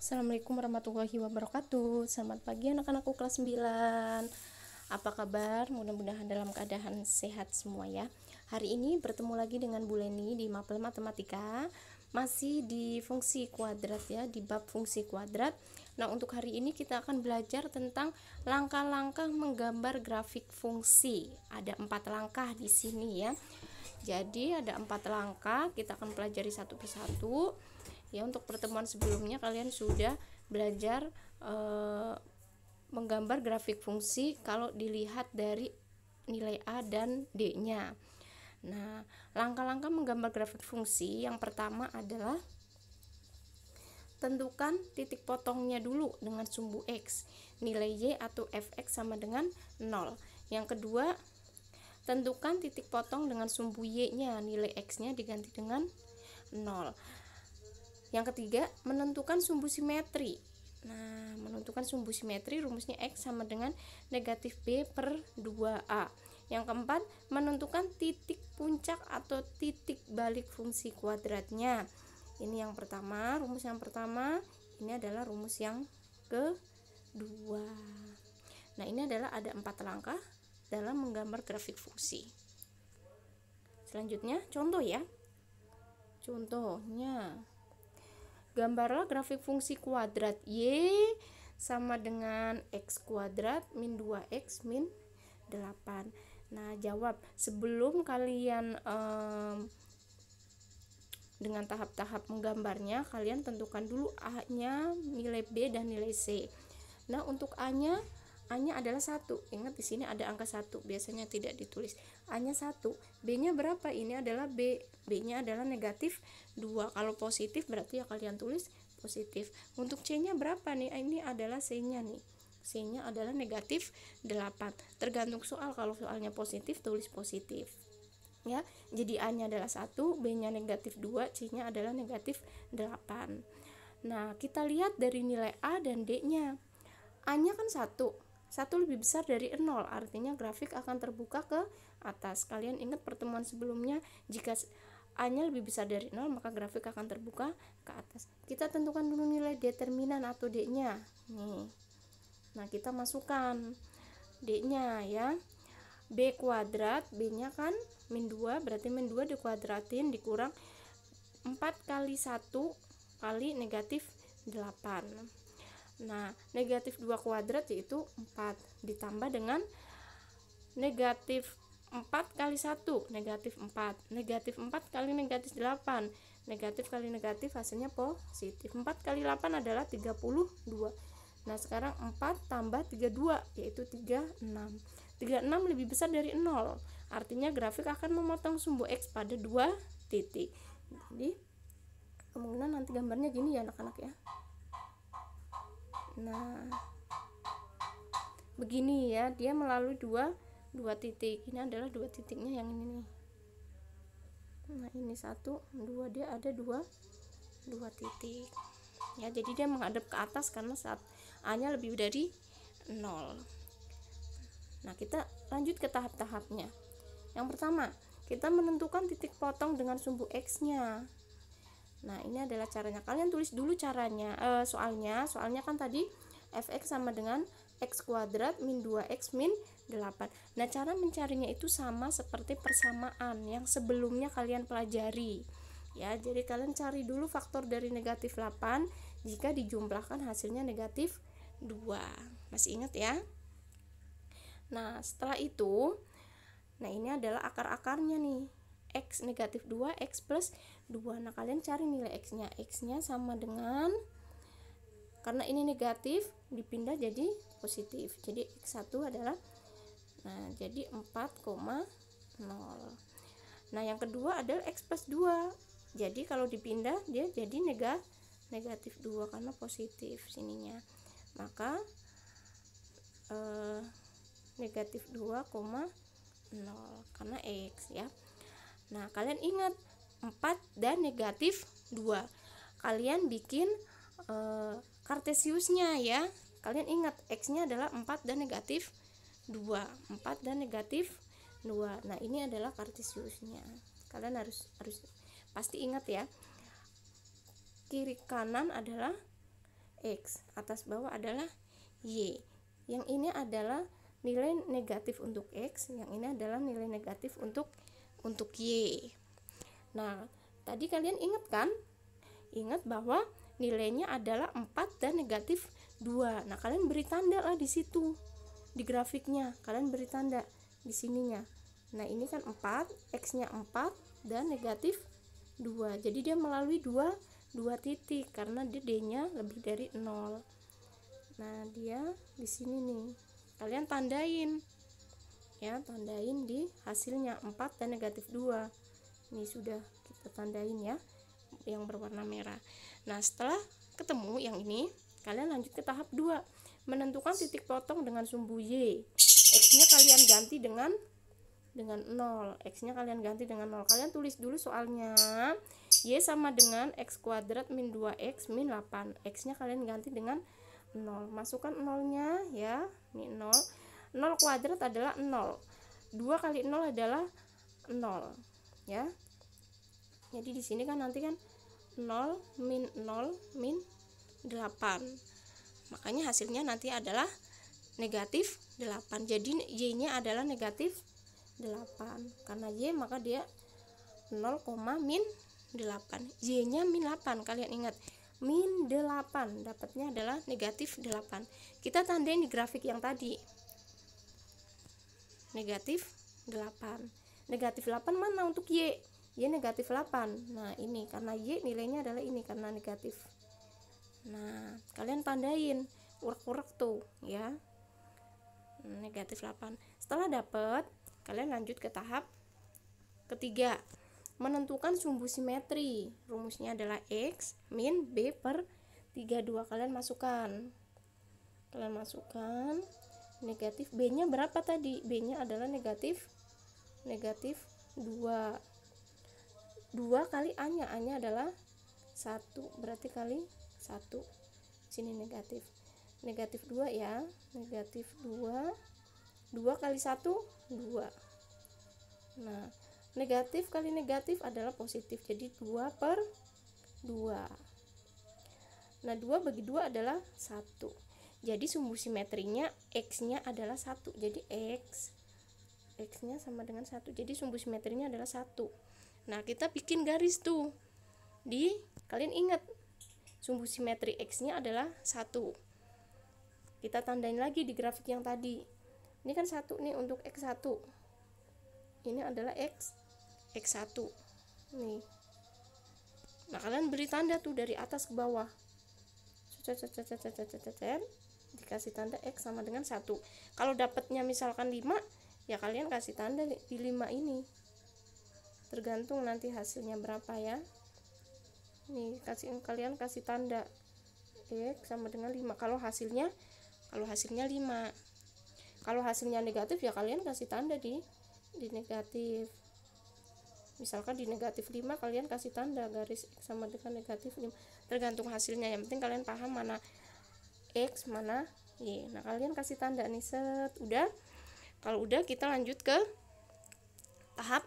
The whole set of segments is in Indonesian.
Assalamualaikum warahmatullahi wabarakatuh. Selamat pagi anak-anakku kelas 9. Apa kabar? Mudah-mudahan dalam keadaan sehat semua ya. Hari ini bertemu lagi dengan Bu Leni di Mapel Matematika. Masih di fungsi kuadrat ya, di bab fungsi kuadrat. Nah, untuk hari ini kita akan belajar tentang langkah-langkah menggambar grafik fungsi. Ada 4 langkah di sini ya. Jadi ada 4 langkah, kita akan pelajari satu persatu. Ya, untuk pertemuan sebelumnya kalian sudah belajar menggambar grafik fungsi kalau dilihat dari nilai A dan D-nya. Nah, langkah-langkah menggambar grafik fungsi yang pertama adalah tentukan titik potongnya dulu dengan sumbu X. Nilai Y atau Fx sama dengan 0. Yang kedua, tentukan titik potong dengan sumbu Y-nya. Nilai X-nya diganti dengan 0. Yang ketiga, menentukan sumbu simetri. Nah, menentukan sumbu simetri rumusnya X sama dengan negatif B per 2A. Yang keempat, menentukan titik puncak atau titik balik fungsi kuadratnya. Ini yang pertama, rumus yang pertama. Ini adalah rumus yang kedua. Nah, ini adalah ada 4 langkah dalam menggambar grafik fungsi. Selanjutnya, contoh ya. Contohnya, gambarlah grafik fungsi kuadrat Y sama dengan X kuadrat min 2X min 8. Nah, jawab. Sebelum kalian dengan tahap-tahap menggambarnya, kalian tentukan dulu A-nya, nilai B dan nilai C. Nah, untuk A-nya adalah 1. Ingat di sini ada angka 1, biasanya tidak ditulis. A-nya 1, B-nya berapa? Ini adalah B. B-nya adalah negatif 2. Kalau positif berarti ya kalian tulis positif. Untuk C-nya berapa nih? Ini adalah C-nya nih. C-nya adalah negatif 8. Tergantung soal, kalau soalnya positif tulis positif. Ya, jadi A-nya adalah 1, B-nya negatif 2, C-nya adalah negatif 8. Nah, kita lihat dari nilai A dan D-nya. A-nya kan 1 lebih besar dari 0, artinya grafik akan terbuka ke atas. Kalian ingat pertemuan sebelumnya, jika A-nya lebih besar dari 0 maka grafik akan terbuka ke atas. Kita tentukan dulu nilai determinan atau D-nya nih. Nah, kita masukkan D-nya ya. B kuadrat, B-nya kan min 2, berarti min 2 dikuadratin dikurang 4 kali 1 kali negatif 8. Nah, negatif 2 kuadrat yaitu 4 ditambah dengan negatif 4 kali 1, negatif 4. Negatif 4 kali negatif 8. Negatif kali negatif hasilnya positif. 4 kali 8 adalah 32. Nah, sekarang 4 tambah 32 yaitu 36. 36 lebih besar dari 0. Artinya grafik akan memotong sumbu X pada 2 titik. Jadi, kemungkinan nanti gambarnya gini ya anak-anak ya. Nah, begini ya, dia melalui dua titik. Ini adalah 2 titiknya yang ini nih. Nah, ini 1, 2, dia ada 2 titik. Ya, jadi dia menghadap ke atas karena saat A-nya lebih dari 0. Nah, kita lanjut ke tahap-tahapnya. Yang pertama, kita menentukan titik potong dengan sumbu X-nya. Nah, ini adalah caranya. Kalian tulis dulu caranya. Soalnya kan tadi Fx sama dengan X kuadrat min 2X min 8. Nah, cara mencarinya itu sama seperti persamaan yang sebelumnya kalian pelajari. Ya, jadi kalian cari dulu faktor dari negatif 8. Jika dijumlahkan hasilnya negatif 2. Masih ingat ya? Nah, setelah itu, nah ini adalah akar-akarnya nih. X negatif 2, X plus 2. Nah, kalian cari nilai X-nya. X-nya sama dengan, karena ini negatif, dipindah jadi positif. Jadi X1 adalah, nah, jadi 4,0. Nah, yang kedua adalah X plus 2. Jadi kalau dipindah, dia jadi negatif 2 karena positif sininya. Maka negatif 2,0 karena X ya. Nah, kalian ingat 4 dan negatif 2. Kalian bikin kartesiusnya ya. Kalian ingat X-nya adalah 4 dan negatif 2. 4 dan negatif 2. Nah, ini adalah kartesiusnya. Kalian harus pasti ingat ya. Kiri kanan adalah X, atas bawah adalah Y. Yang ini adalah nilai negatif untuk X, yang ini adalah nilai negatif untuk Y. Nah, tadi kalian ingat kan? Ingat bahwa nilainya adalah 4 dan negatif 2. Nah, kalian beri tanda lah di situ. Di grafiknya, kalian beri tanda di sininya. Nah, ini kan 4, X-nya 4 dan negatif 2. Jadi dia melalui dua titik karena dia D-nya lebih dari 0. Nah, dia di sini nih. Kalian tandain. Ya, tandain di hasilnya 4 dan negatif 2. Ini sudah kita tandain ya, yang berwarna merah. Nah, setelah ketemu yang ini, kalian lanjut ke tahap 2. Menentukan titik potong dengan sumbu Y. X-nya kalian ganti dengan 0. X-nya kalian ganti dengan 0. Kalian tulis dulu soalnya. Y sama dengan X kuadrat min 2X min 8. X-nya kalian ganti dengan 0. Masukkan 0-nya ya. Ini 0. 0 kuadrat adalah 0. 2 kali 0 adalah 0. Ya. Jadi di sini kan nanti kan 0 min 8. Makanya hasilnya nanti adalah negatif 8. Jadi Y-nya adalah negatif 8. Karena Y maka dia 0, min 8. Y-nya min 8. Kalian ingat, min 8 dapatnya adalah negatif 8. Kita tandain di grafik yang tadi. Negatif 8. Negatif 8 mana untuk Y? Y negatif 8. Nah, ini karena Y nilainya adalah ini karena negatif. Nah, kalian tandain urek-urek tuh ya. Negatif 8. Setelah dapat, kalian lanjut ke tahap ketiga. Menentukan sumbu simetri. Rumusnya adalah X min B per 32. Kalian masukkan negatif. B-nya berapa tadi? B-nya adalah negatif 2. 2 kali A-nya. A-nya adalah 1. Berarti kali 1. Sini negatif. Negatif 2 ya. Negatif 2. 2 kali 1, 2. Nah, negatif kali negatif adalah positif. Jadi 2 per 2. Nah, 2 bagi 2 adalah 1. Jadi sumbu simetrinya X-nya adalah 1. Jadi X-nya sama dengan 1. Jadi sumbu simetrinya adalah 1. Nah, kita bikin garis tuh. Kalian ingat sumbu simetri X-nya adalah 1. Kita tandain lagi di grafik yang tadi. Ini kan 1 nih untuk X1. Ini adalah X1. Nih. Nah, kalian beri tanda tuh dari atas ke bawah. Dikasih tanda X sama dengan 1. Kalau dapatnya misalkan 5, ya kalian kasih tanda di 5 ini. Tergantung nanti hasilnya berapa ya. Nih, kalian kasih tanda X sama dengan 5 kalau hasilnya 5. Kalau hasilnya negatif ya kalian kasih tanda di negatif. Misalkan di negatif 5 kalian kasih tanda garis X sama dengan negatif 5. Tergantung hasilnya, yang penting kalian paham mana X mana Y. Nah, kalian kasih tanda nih, set. Udah. Kalau udah, kita lanjut ke tahap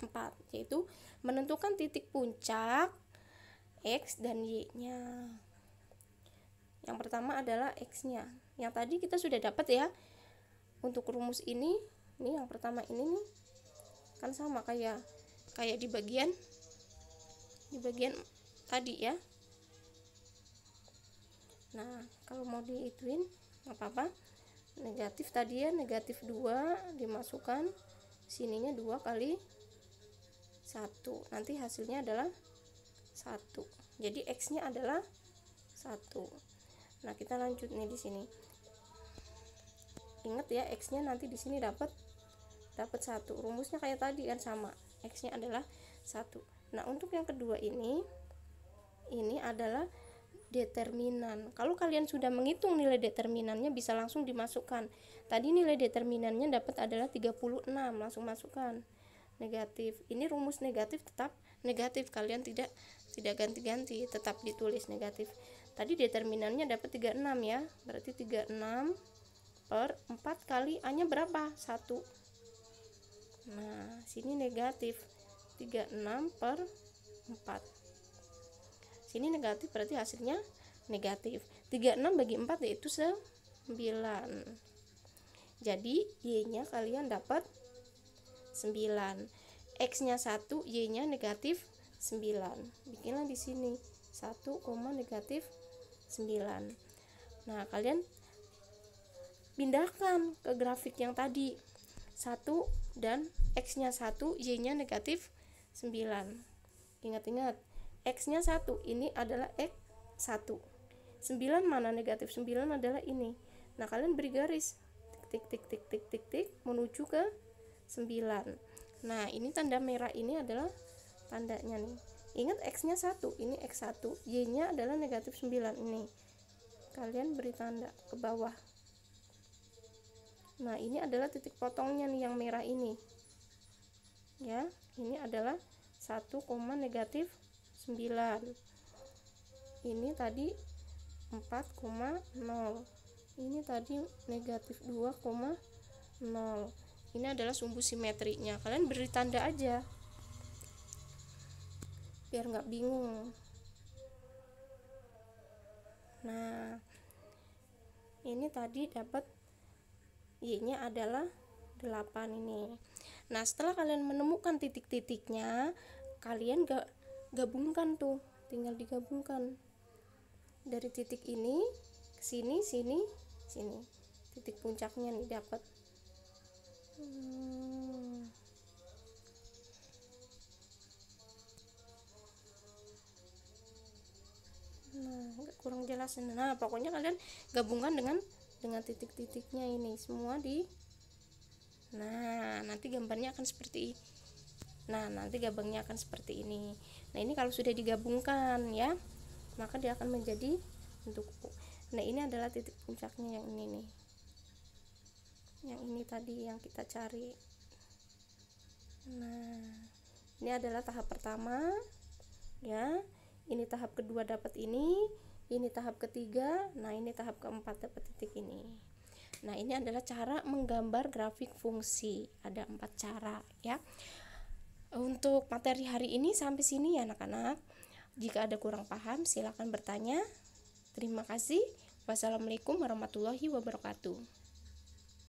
4, yaitu menentukan titik puncak X dan Y-nya. Yang pertama adalah X-nya. Yang tadi kita sudah dapat ya. Untuk rumus ini yang pertama ini nih kan sama kayak di bagian tadi ya. Nah, kalau mau diituin nggak apa-apa. Negatif tadi ya, negatif 2 dimasukkan sininya 2 kali 1. Nanti hasilnya adalah 1. Jadi X-nya adalah 1. Nah, kita lanjut nih di sini. Ingat ya, X-nya nanti di sini dapat 1. Rumusnya kayak tadi kan sama. X-nya adalah 1. Nah, untuk yang kedua ini adalah determinan. Kalau kalian sudah menghitung nilai determinannya bisa langsung dimasukkan. Tadi nilai determinannya dapat adalah 36, langsung masukkan. Negatif. Ini rumus negatif tetap negatif. Kalian tidak ganti-ganti, tetap ditulis negatif. Tadi determinannya dapat 36 ya. Berarti 36 per 4 kali A-nya berapa? 1. Nah, sini negatif 36 per 4. Sini negatif berarti hasilnya negatif. 36 bagi 4 yaitu 9. Jadi Y-nya kalian dapat 9. X-nya 1, Y-nya negatif 9. Bikinlah di sini 1, negatif 9. Nah, kalian pindahkan ke grafik yang tadi. 1 dan X-nya 1, Y-nya negatif 9. Ingat-ingat, X-nya 1, ini adalah X1. 9 mana negatif 9 adalah ini. Nah, kalian beri garis tik tik tik tik tik tik menuju ke 9. Nah, ini tanda merah ini adalah tandanya nih. Ingat X-nya 1, ini X1, Y-nya adalah negatif 9 ini. Kalian beri tanda ke bawah. Nah, ini adalah titik potongnya nih yang merah ini. Ya, ini adalah 1, negatif 9. Ini tadi 4,0. Ini tadi negatif 2,0. Ini adalah sumbu simetrinya. Kalian beri tanda aja biar nggak bingung. Nah, ini tadi dapat Y-nya adalah 8 ini. Nah, setelah kalian menemukan titik-titiknya, kalian gabungkan tuh, tinggal digabungkan dari titik ini ke sini, sini, sini. Titik puncaknya nih dapat. Nah, kurang jelas. Nah, pokoknya kalian gabungkan dengan titik-titiknya ini semua di. Nah, nanti gambarnya akan seperti ini. Nah, ini kalau sudah digabungkan ya, maka dia akan menjadi bentuk U. Nah, ini adalah titik puncaknya yang ini nih. Yang ini tadi yang kita cari. Nah, ini adalah tahap pertama ya. Ini tahap kedua dapat ini tahap ketiga. Nah, ini tahap keempat dapat titik ini. Nah, ini adalah cara menggambar grafik fungsi. Ada 4 cara ya. Untuk materi hari ini sampai sini ya anak-anak. Jika ada kurang paham silakan bertanya. Terima kasih. Wassalamualaikum warahmatullahi wabarakatuh.